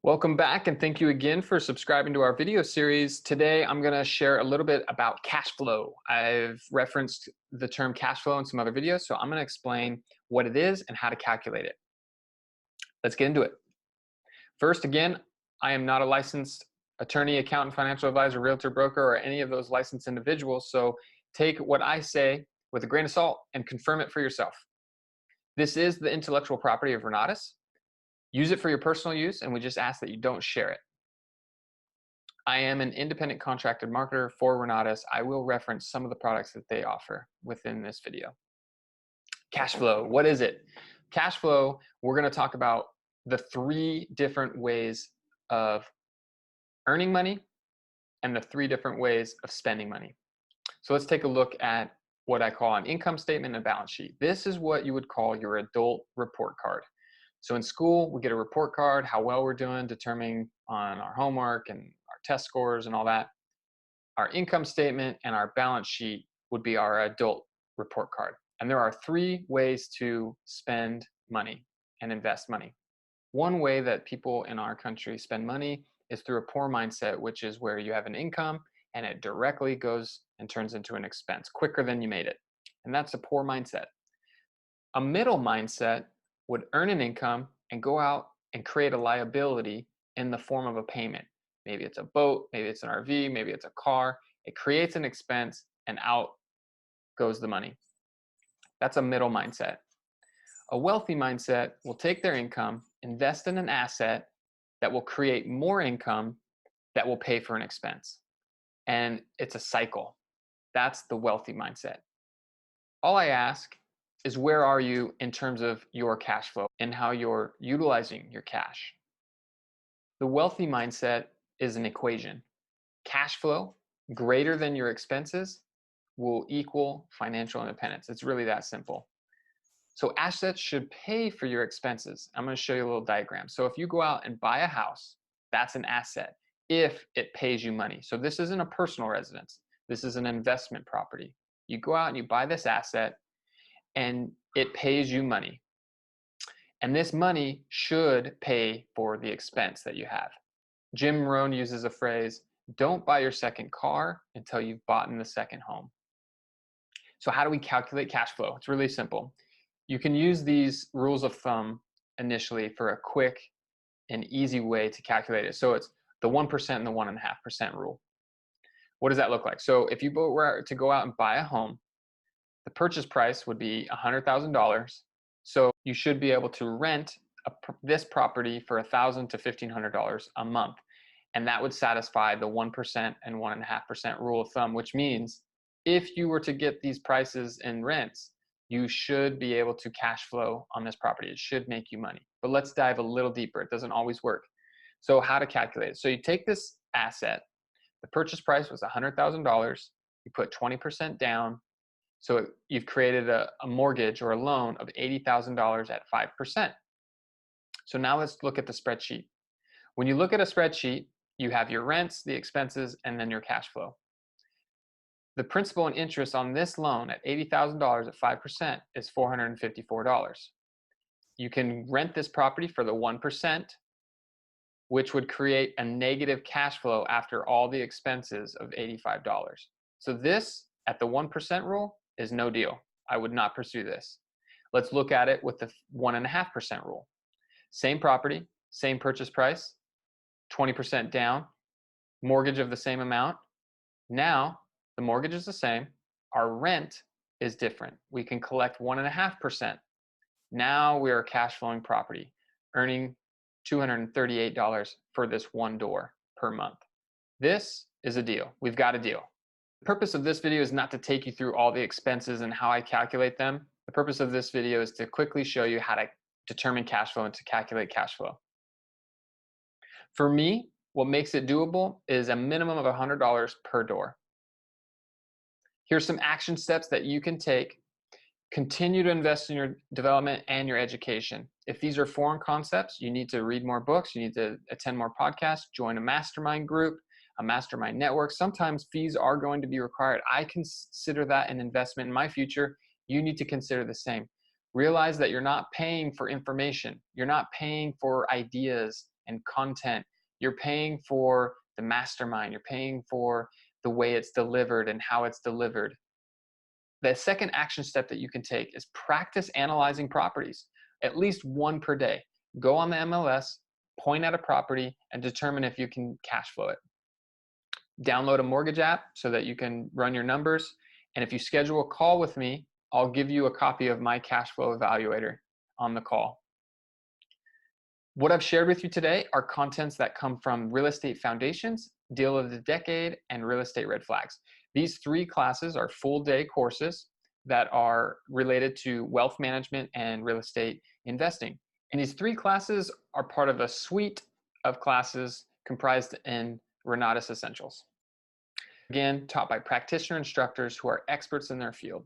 Welcome back, and thank you again for subscribing to our video series. Today, I'm going to share a little bit about cash flow. I've referenced the term cash flow in some other videos, so I'm going to explain what it is and how to calculate it. Let's get into it. First, again, I am not a licensed attorney, accountant, financial advisor, realtor, broker, or any of those licensed individuals, so take what I say with a grain of salt and confirm it for yourself. This is the intellectual property of Renatus. Use it for your personal use, and we just ask that you don't share it. I am an independent contracted marketer for Renatus. I will reference some of the products that they offer within this video. Cash flow, what is it? Cash flow, we're going to talk about the three different ways of earning money and the three different ways of spending money. So let's take a look at what I call an income statement and a balance sheet. This is what you would call your adult report card. So in school, we get a report card, how well we're doing, determining on our homework and our test scores and all that. Our income statement and our balance sheet would be our adult report card. And there are three ways to spend money and invest money. One way that people in our country spend money is through a poor mindset, which is where you have an income and it directly goes and turns into an expense quicker than you made it. And that's a poor mindset. A middle mindset would earn an income and go out and create a liability in the form of a payment. Maybe it's a boat, maybe it's an RV, maybe it's a car. It creates an expense and out goes the money. That's a middle mindset. A wealthy mindset will take their income, invest in an asset that will create more income that will pay for an expense. And it's a cycle. That's the wealthy mindset. All I ask is, where are you in terms of your cash flow and how you're utilizing your cash? The wealthy mindset is an equation. Cash flow greater than your expenses will equal financial independence. It's really that simple. So assets should pay for your expenses. I'm going to show you a little diagram. So if you go out and buy a house, that's an asset if it pays you money. So this isn't a personal residence. This is an investment property. You go out and you buy this asset and it pays you money. And this money should pay for the expense that you have. Jim Rohn uses a phrase, don't buy your second car until you've bought in the second home. So how do we calculate cash flow? It's really simple. You can use these rules of thumb initially for a quick and easy way to calculate it. So it's the 1% and the 1.5% rule. What does that look like? So if you were to go out and buy a home, the purchase price would be $100,000. So you should be able to rent this property for $1,000 to $1,500 a month. And that would satisfy the 1% and 1.5% rule of thumb, which means if you were to get these prices in rents, you should be able to cash flow on this property. It should make you money. But let's dive a little deeper. It doesn't always work. So how to calculate it? So you take this asset, the purchase price was $100,000. You put 20% down. So you've created a mortgage or a loan of $80,000 at 5%. So now let's look at the spreadsheet. When you look at a spreadsheet, you have your rents, the expenses, and then your cash flow. The principal and interest on this loan at $80,000 at 5% is $454. You can rent this property for the 1%, which would create a negative cash flow after all the expenses of $85. So this, at the 1% rule, is no deal. I would not pursue this. Let's look at it with the 1.5% rule. Same property, same purchase price, 20% down, mortgage of the same amount. Now, the mortgage is the same. Our rent is different. We can collect 1.5%. Now we are cash flowing property, earning $238 for this one door per month. This is a deal. We've got a deal. The purpose of this video is not to take you through all the expenses and how I calculate them. The purpose of this video is to quickly show you how to determine cash flow and to calculate cash flow. For me, what makes it doable is a minimum of $100 per door. Here's some action steps that you can take. Continue to invest in your development and your education. If these are foreign concepts, you need to read more books, you need to attend more podcasts, join a mastermind group, a mastermind network. Sometimes fees are going to be required. I consider that an investment in my future. You need to consider the same. Realize that you're not paying for information. You're not paying for ideas and content. You're paying for the mastermind. You're paying for the way it's delivered and how it's delivered. The second action step that you can take is practice analyzing properties, at least one per day. Go on the MLS, point at a property, and determine if you can cash flow it. Download a mortgage app so that you can run your numbers. And if you schedule a call with me, I'll give you a copy of my cash flow evaluator on the call. What I've shared with you today are contents that come from Real Estate Foundations, Deal of the Decade, and Real Estate Red Flags. These 3 classes are full-day courses that are related to wealth management and real estate investing. And these 3 classes are part of a suite of classes comprised in Renatus Essentials. Again, taught by practitioner instructors who are experts in their field.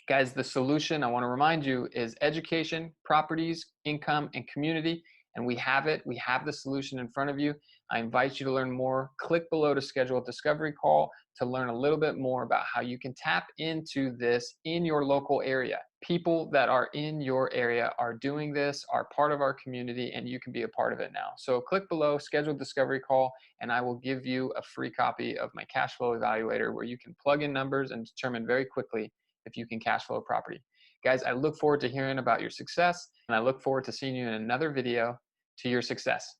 Guys, the solution, I want to remind you, is education, properties, income, and community. And we have it. We have the solution in front of you. I invite you to learn more. Click below to schedule a discovery call to learn a little bit more about how you can tap into this in your local area. People that are in your area are doing this, are part of our community, and you can be a part of it now. So click below, schedule a discovery call, and I will give you a free copy of my cash flow evaluator where you can plug in numbers and determine very quickly if you can cash flow a property. Guys, I look forward to hearing about your success, and I look forward to seeing you in another video to your success.